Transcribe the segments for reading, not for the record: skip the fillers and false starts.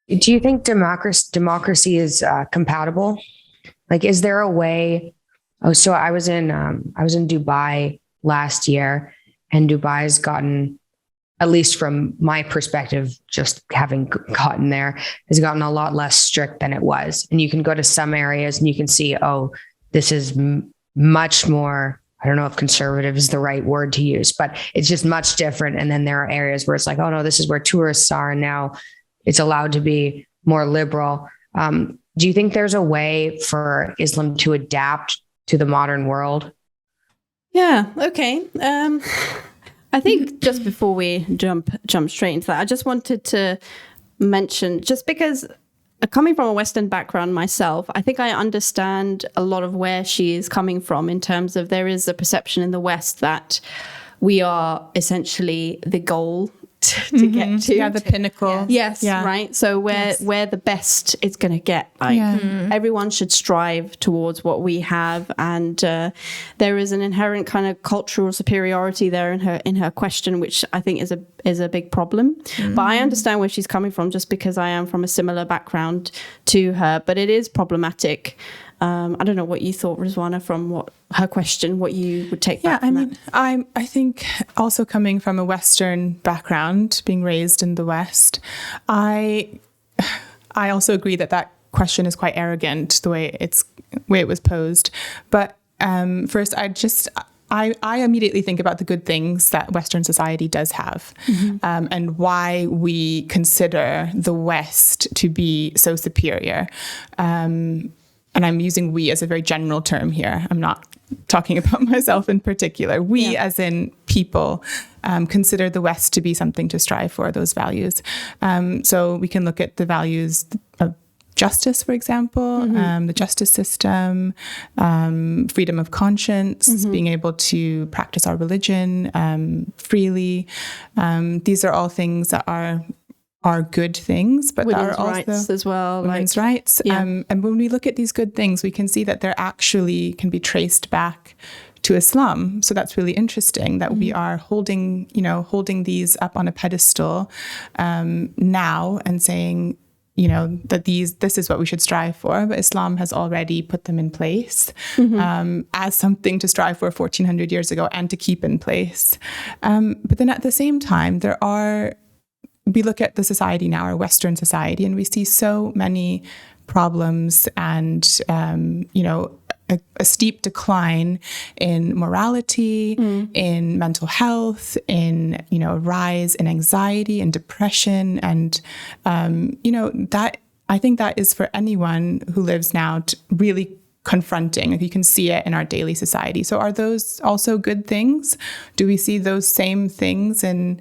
Do you think democracy is compatible? Like, is there a way? Oh, so I was in Dubai last year, and Dubai's gotten, at least from my perspective, just having gotten there, has gotten a lot less strict than it was. And you can go to some areas and you can see, oh, this is much more. I don't know if conservative is the right word to use, but it's just much different. And then there are areas where it's like, oh no, this is where tourists are, and now it's allowed to be more liberal. Do you think there's a way for Islam to adapt to the modern world? Yeah. Okay. I think just before we jump straight into that, I just wanted to mention, just because coming from a Western background myself, I think I understand a lot of where she is coming from in terms of there is a perception in the West that we are essentially the goal to get to. Yeah, the pinnacle. Yes, yeah. right. So we're the best it's going to get. Like everyone should strive towards what we have, and there is an inherent kind of cultural superiority there in her question, which I think is a big problem. But I understand where she's coming from, just because I am from a similar background to her. But it is problematic. I don't know what you thought, Rizwana, from her question, what you would take back from that. I think also coming from a Western background, being raised in the West, I also agree that question is quite arrogant, the way it was posed. But first, I immediately think about the good things that Western society does have, and why we consider the West to be so superior. And I'm using we as a very general term here. I'm not talking about myself in particular. We, as in people, consider the West to be something to strive for, those values. So we can look at the values of justice, for example, the justice system, freedom of conscience, being able to practice our religion freely. These are all things that are good things, but women's are also rights as well. Women's rights. Yeah. And when we look at these good things, we can see that they're actually can be traced back to Islam. So that's really interesting that we are holding these up on a pedestal now and saying, that this is what we should strive for, but Islam has already put them in place as something to strive for 1400 years ago and to keep in place. But then at the same time, we look at the society now, our Western society, and we see so many problems and, a steep decline in morality, in mental health, in, a rise in anxiety and depression. And, that I think that is for anyone who lives now really confronting. Like you can see it in our daily society. So are those also good things? Do we see those same things in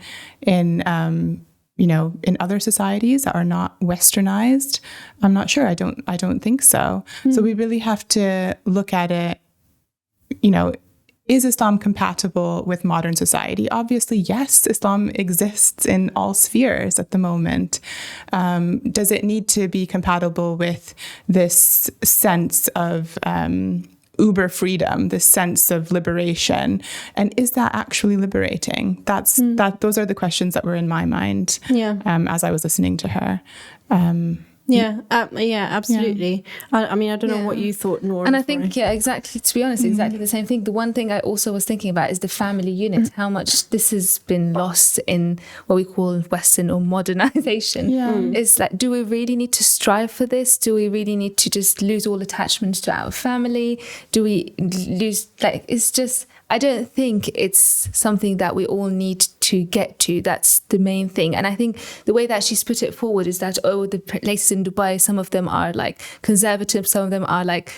other societies that are not westernized? I'm not sure. I don't think so. So we really have to look at it, is Islam compatible with modern society? Obviously, yes, Islam exists in all spheres at the moment. Does it need to be compatible with this sense of uber freedom, this sense of liberation? And is that actually liberating? Those are the questions that were in my mind as I was listening to her. Absolutely. I mean, I don't know what you thought, Nora. And I think, exactly, to be honest, exactly the same thing. The one thing I also was thinking about is the family unit, how much this has been lost in what we call Western or modernization. It's like, do we really need to strive for this? Do we really need to just lose all attachments to our family? Do we lose, it's just, I don't think it's something that we all need to get to. That's the main thing. And I think the way that she's put it forward is that, the places in Dubai, some of them are like conservative, some of them are like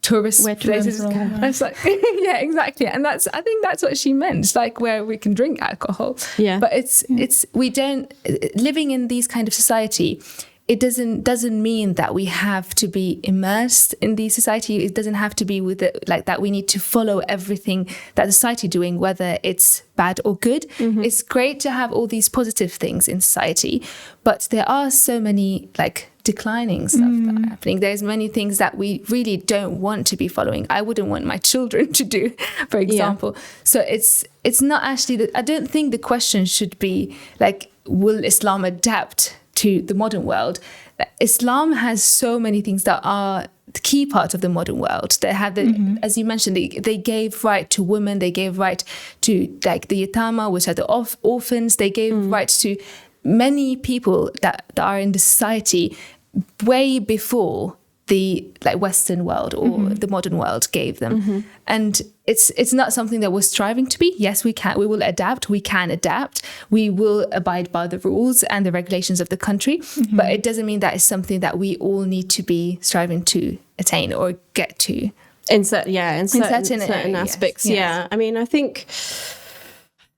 tourist places. I was like, yeah, exactly. And I think that's what she meant, like where we can drink alcohol. Yeah. But we don't, living in these kind of society, it doesn't mean that we have to be immersed in the society. It doesn't have to be with it like that. We need to follow everything that the society doing, whether it's bad or good. It's great to have all these positive things in society, but there are so many declining stuff that are happening. There's many things that we really don't want to be following. I wouldn't want my children to do, for example. So it's not actually I don't think the question should be will Islam adapt to the modern world, Islam has so many things that are the key part of the modern world. They have the, as you mentioned, they gave right to women, they gave right to like the yatama, which are the orphans, they gave rights to many people that are in the society way before the like Western world or the modern world gave them. And it's not something that we're striving to be. Yes, we will adapt, we can adapt, we will abide by the rules and the regulations of the country, but it doesn't mean that it's something that we all need to be striving to attain or get to. In certain aspects. Yes. Yeah. I mean, I think,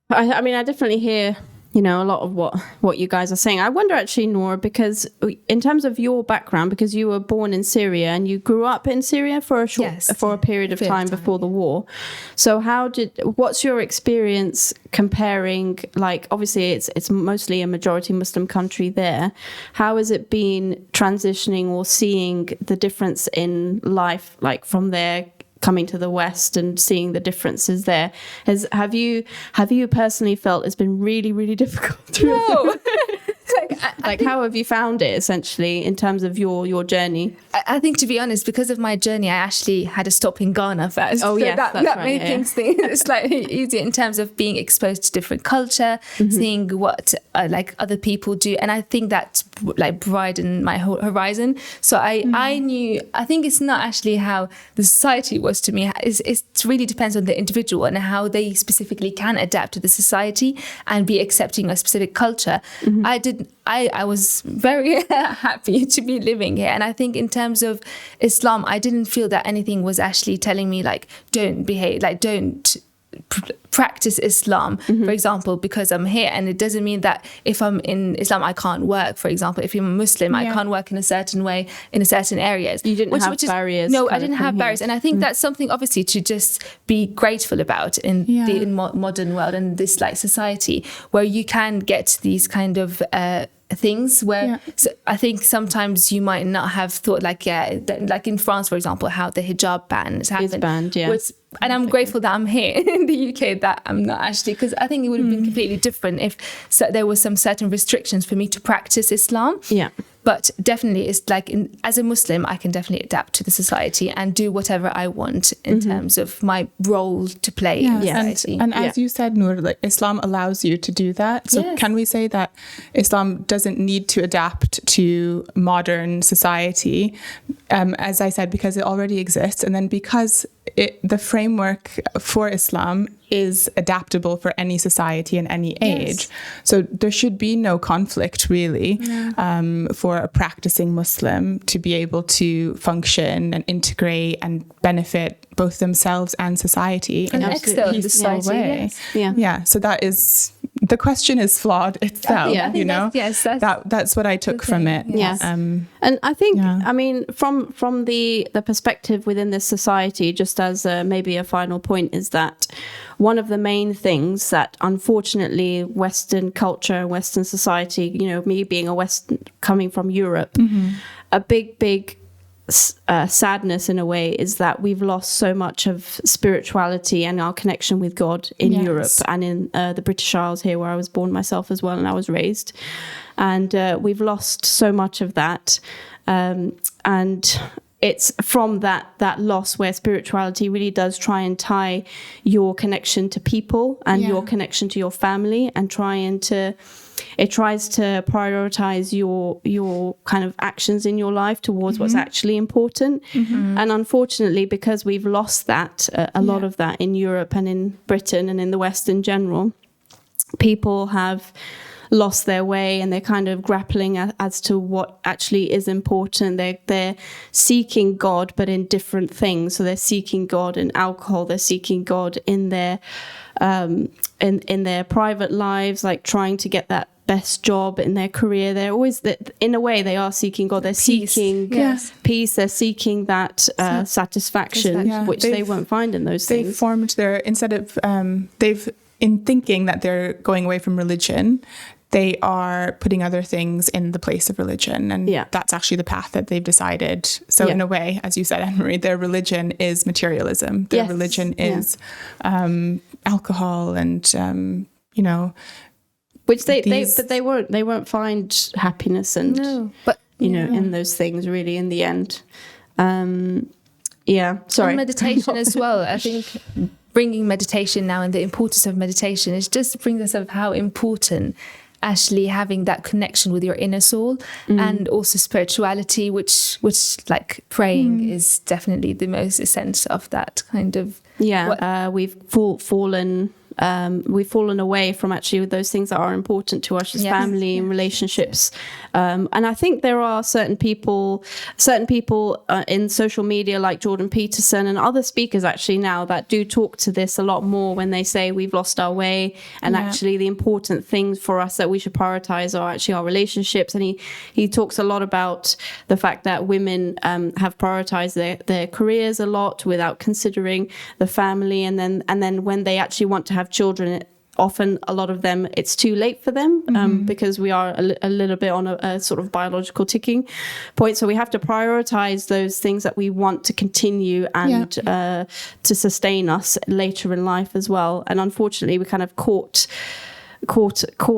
I mean, I definitely hear, you know, a lot of what you guys are saying. I wonder actually, Noor, because in terms of your background, because you were born in Syria and you grew up in Syria for a period of time before the war. So what's your experience comparing, like, obviously it's mostly a majority Muslim country there. How has it been transitioning or seeing the difference in life, like from there coming to the West and seeing the differences there? Have you personally felt it's been really, really difficult? No. Like how have you found it essentially in terms of your journey? I think, to be honest, because of my journey, I actually had a stop in Ghana first. Oh, so yes, that right, made things slightly easier in terms of being exposed to different culture, seeing what like other people do, and I think that's like broadened my whole horizon. So I knew. I think it's not actually how the society was to me. It really depends on the individual and how they specifically can adapt to the society and be accepting of specific culture. I was very happy to be living here. And I think in terms of Islam, I didn't feel that anything was actually telling me like, don't behave, like don't practice Islam, for example, because I'm here. And it doesn't mean that if I'm in Islam, I can't work. For example, if I'm a Muslim, I can't work in a certain way in a certain areas. You didn't have barriers. No, I didn't have barriers. And I think that's something obviously to just be grateful about in the modern world and this like society where you can get these kind of things where so I think sometimes you might not have thought like like in France, for example, how the hijab ban has happened. It's banned, And I'm grateful that I'm here in the UK, that I'm not actually, because I think it would have been completely different if there was some certain restrictions for me to practice Islam. Yeah. But definitely, it's like as a Muslim, I can definitely adapt to the society and do whatever I want in terms of my role to play in society. And as you said, Noor, like Islam allows you to do that. So can we say that Islam doesn't need to adapt to modern society? As I said, because it already exists, and then because the framework for Islam is adaptable for any society and any age. So there should be no conflict really for a practicing Muslim to be able to function and integrate and benefit both themselves and society in a peaceful way. So that is, the question is flawed itself, you know? That's what I took from it. And I think, I mean, from the perspective within this society, just as maybe a final point, is that one of the main things that unfortunately Western culture, Western society, you know, me being coming from Europe, a big sadness in a way is that we've lost so much of spirituality and our connection with God in Europe and in the British Isles here, where I was born myself as well and I was raised, and we've lost so much of that, and it's from that loss where spirituality really does try and tie your connection to people and your connection to your family, and it tries to prioritize your kind of actions in your life towards what's actually important. And unfortunately, because we've lost that, a lot of that in Europe and in Britain and in the West in general, people have lost their way and they're kind of grappling as to what actually is important. They're seeking God, but in different things. So they're seeking God in alcohol. They're seeking God in their in their private lives, like trying to get that best job in their career. They're always, in a way, they are seeking God. They're seeking peace. They're seeking that satisfaction, which they won't find in those things. They've formed their, instead of, in thinking that they're going away from religion, they are putting other things in the place of religion. And that's actually the path that they've decided. So in a way, as you said, Anne-Marie, their religion is materialism. Their religion is alcohol and, you know, Which they won't find happiness and in those things really in the end. Sorry. And meditation as well. I think bringing meditation now and the importance of meditation is just brings us of how important actually having that connection with your inner soul and also spirituality, which like praying is definitely the most essence of that kind of. We've fallen away from actually those things that are important to us as family and relationships. And I think there are certain people in social media like Jordan Peterson and other speakers actually now that do talk to this a lot more when they say we've lost our way, and actually the important things for us that we should prioritize are actually our relationships. And he talks a lot about the fact that women have prioritized their careers a lot without considering the family, and then when they actually want to have children, often a lot of them it's too late for them because we are a little bit on a sort of biological ticking point, so we have to prioritize those things that we want to continue and to sustain us later in life as well. And unfortunately we kind of caught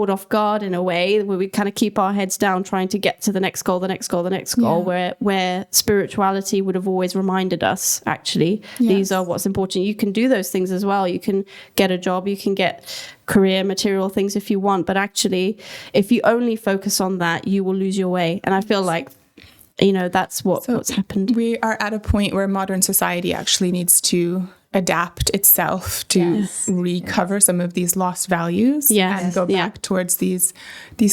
off guard in a way where we kind of keep our heads down trying to get to the next goal, where spirituality would have always reminded us actually these are what's important. You can do those things as well. You can get a job, you can get career, material things if you want, but actually if you only focus on that, you will lose your way. And I feel like that's what's happened. We are at a point where modern society actually needs to adapt itself to recover some of these lost values and go back towards these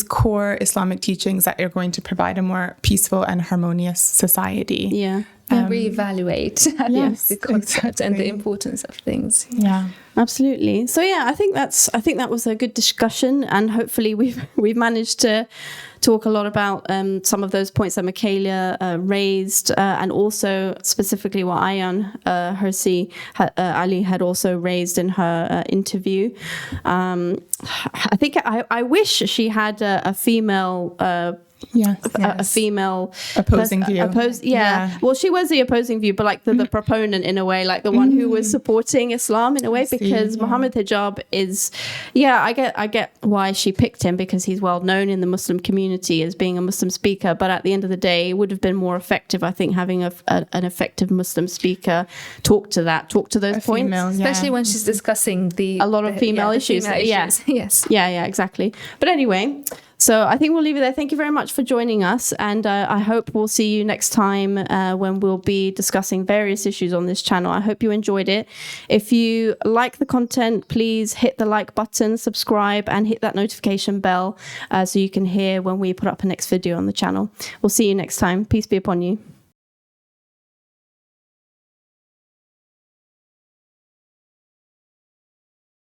core Islamic teachings that are going to provide a more peaceful and harmonious society. And reevaluate the concept and the importance of things. Absolutely. So I think that was a good discussion, and hopefully we've managed to talk a lot about some of those points that Mikhaila raised, and also specifically what Ayaan Hirsi Ali had also raised in her interview. I think I wish she had a female. A female opposing view. Well, she was the opposing view, but like the proponent in a way, like the one who was supporting Islam in a way, because Muhammad Hijab is, I get why she picked him, because he's well known in the Muslim community as being a Muslim speaker. But at the end of the day, it would have been more effective, I think, having an effective Muslim speaker talk to those points, female, especially when she's discussing a lot of female issues. Exactly. But anyway. So I think we'll leave it there. Thank you very much for joining us. And I hope we'll see you next time when we'll be discussing various issues on this channel. I hope you enjoyed it. If you like the content, please hit the like button, subscribe, and hit that notification bell so you can hear when we put up a next video on the channel. We'll see you next time. Peace be upon you.